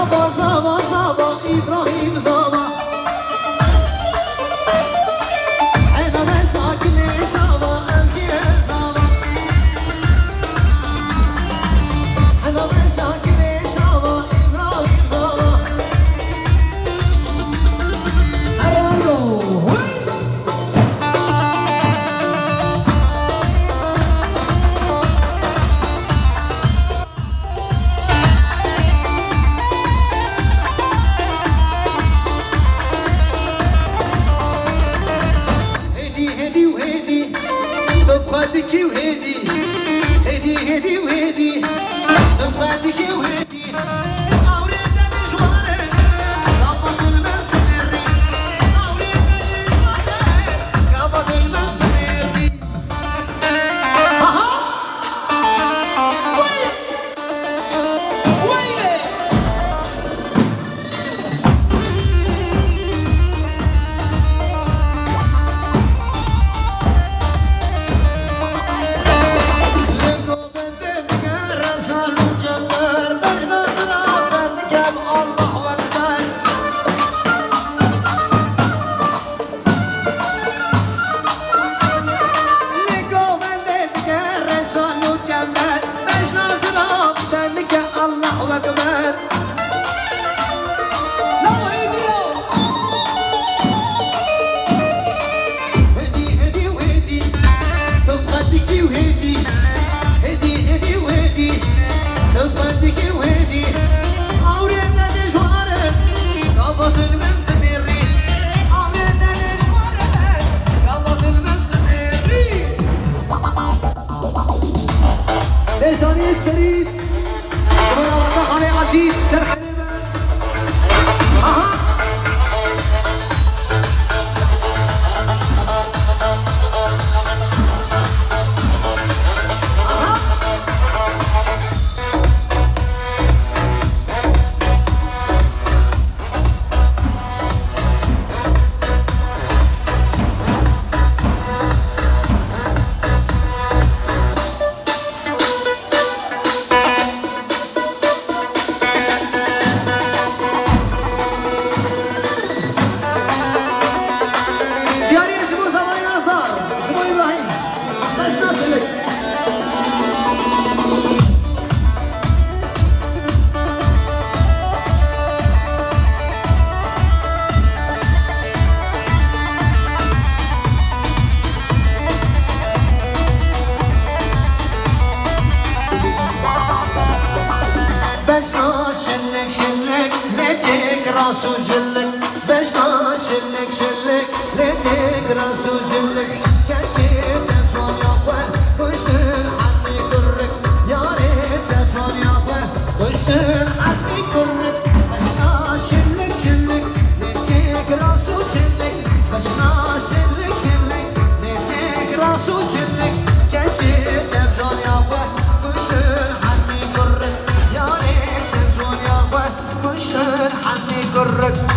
زابا زابا زابا إبراهيم زابا أنا مساكن زابا أمشي زابا أنا مساكن زابا إبراهيم زابا أرانو هدي وهدي تبغادك وهدي هدي وهدي تبغادك وهدي أوريد نجوارك قبض المنطقري أوريد نجوارك قبض المنطقري ويلي الله أكبر هدي وهدي تبغادك وهدي هدي وهدي تبغادك وهدي أوريد نجوارك قبض الممتن الريح أوريد نجوارك قبض الممتن الريح لساني الشريف علي عزيز سرحان شلك ليتك راس وجلك بجنا شلك ليتك راس وجلك كتير تجون يابا كشتر حمي كرك يا ريت تجون يابا كشتر حمي كرك بجنا شلك ليتك راس وجلك بجنا شلك ليتك راس وجلك كتير تجون يابا كشتر حمي كرك يا ريت تجون يابا كشتر حمي كرك